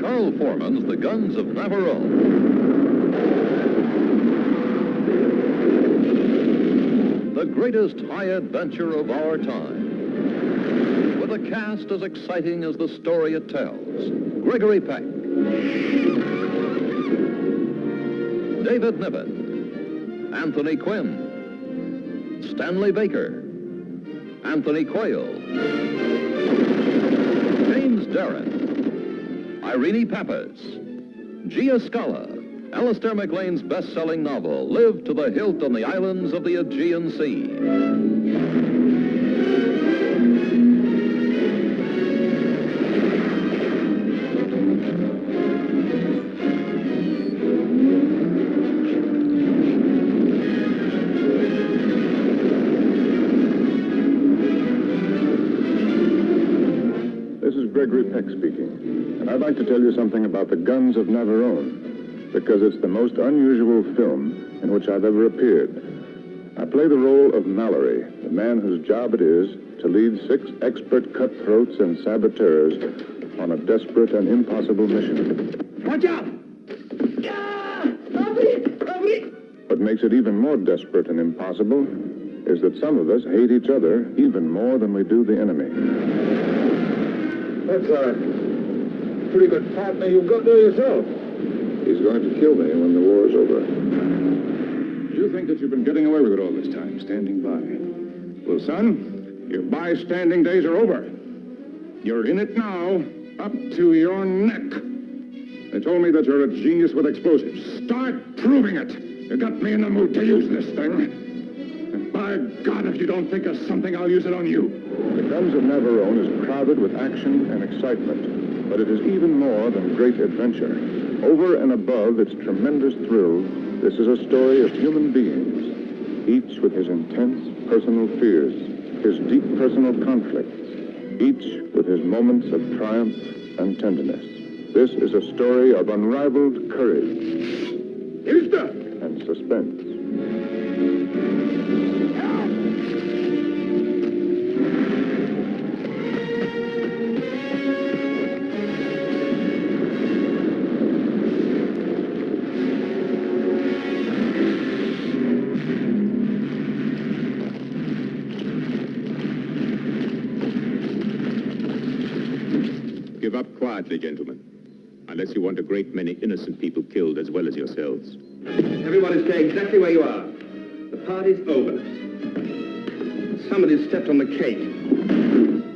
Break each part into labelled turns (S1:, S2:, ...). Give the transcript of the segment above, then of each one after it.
S1: Carl Foreman's The Guns of Navarone. The greatest high adventure of our time. With a cast as exciting as the story it tells. Gregory Peck. David Niven. Anthony Quinn. Stanley Baker. Anthony Quayle. James Darren. Irene Pappas. Gia Scala. Alistair MacLean's best-selling novel, Live to the Hilt on the Islands of the Aegean Sea.
S2: This is Gregory Peck speaking, and I'd like to tell you something about The Guns of Navarone, because it's the most unusual film in which I've ever appeared. I play the role of Mallory, the man whose job it is to lead 6 expert cutthroats and saboteurs on a desperate and impossible mission.
S3: Watch out! Robbery!
S2: What makes it even more desperate and impossible is that some of us hate each other even more than we do the enemy.
S4: That's a pretty good partner you've got there yourself.
S2: He's going to kill me when the war's over.
S4: You think that you've been getting away with it all this time, standing by. Well, son, your bystanding days are over. You're in it now, up to your neck. They told me that you're a genius with explosives. Start proving it. You got me in the mood to use this thing. And by God, if you don't think of something, I'll use it on you.
S2: The Guns of Navarone is crowded with action and excitement, but it is even more than great adventure. Over and above its tremendous thrill, this is a story of human beings, each with his intense personal fears, his deep personal conflicts, each with his moments of triumph and tenderness. This is a story of unrivaled courage and suspense.
S5: Give up quietly, gentlemen, unless you want a great many innocent people killed as well as yourselves.
S3: Everybody stay exactly where you are. The party's over. Somebody's stepped on the cake,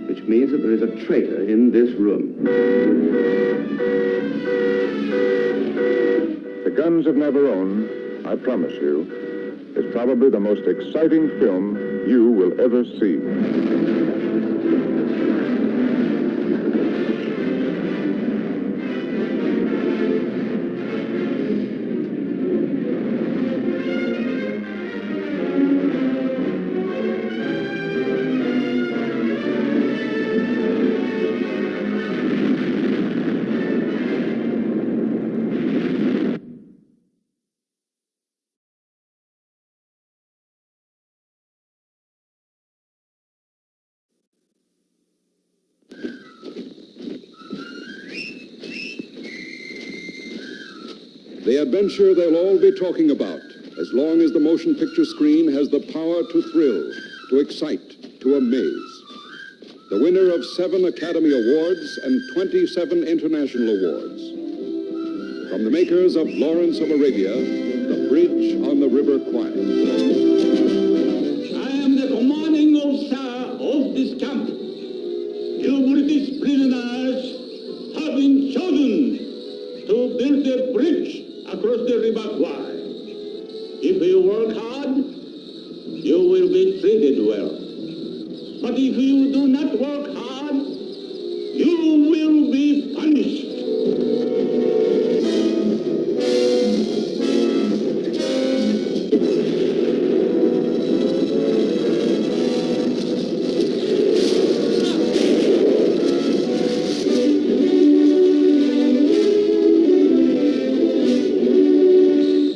S3: which means that there is a traitor in this room.
S2: The Guns of Navarone, I promise you, is probably the most exciting film you will ever see.
S6: The adventure they'll all be talking about, as long as the motion picture screen has the power to thrill, to excite, to amaze. The winner of 7 Academy Awards and 27 International Awards. From the makers of Lawrence of Arabia, The Bridge on the River Kwai.
S7: I am the commanding officer of this camp. You British prisoners have been chosen to build a bridge across the River Kwai. If you work hard, you will be treated well. But if you do not work hard, you will be punished.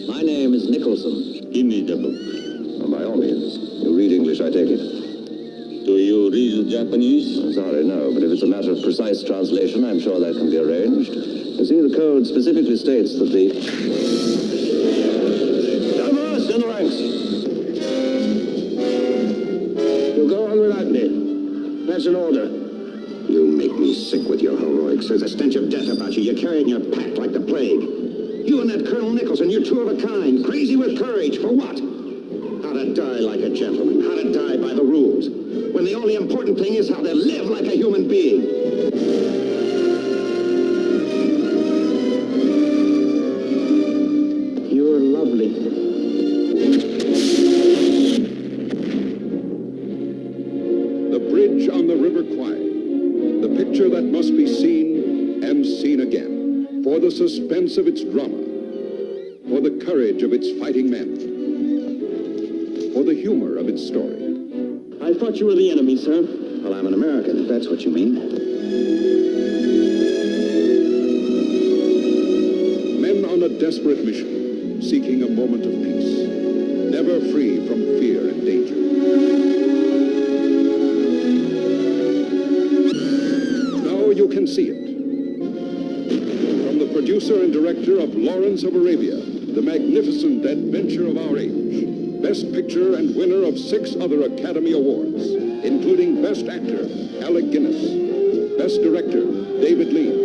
S8: My name is Nicholson.
S7: Give me the book.
S2: Well, by all means. You read English, I take it.
S7: Do you read Japanese?
S2: I'm sorry, no, but if it's a matter of precise translation, I'm sure that can be arranged. You see, the code specifically states that the... Numbers in the ranks. You'll go on without me. That's an order.
S3: You make me sick with your heroics. There's a stench of death about you. You carry it in your pack like the plague. You and that Colonel Nicholson, you're two of a kind. Crazy with courage. For what? How to die like a gentleman. How to die by the rules. When the only important thing is how to live like a human being.
S2: You're lovely.
S6: The Bridge on the River Kwai. The picture that must be seen and seen again. For the suspense of its drama. For the courage of its fighting men. For the humor of its story.
S7: I thought you were the enemy, sir.
S3: Well, I'm an American, if that's what you mean.
S6: Men on a desperate mission, seeking a moment of peace. Never free from fear and danger. Now you can see it. From the producer and director of Lawrence of Arabia, the magnificent adventure of our age. Best Picture and winner of 6 other Academy Awards, including Best Actor, Alec Guinness, Best Director, David Lean.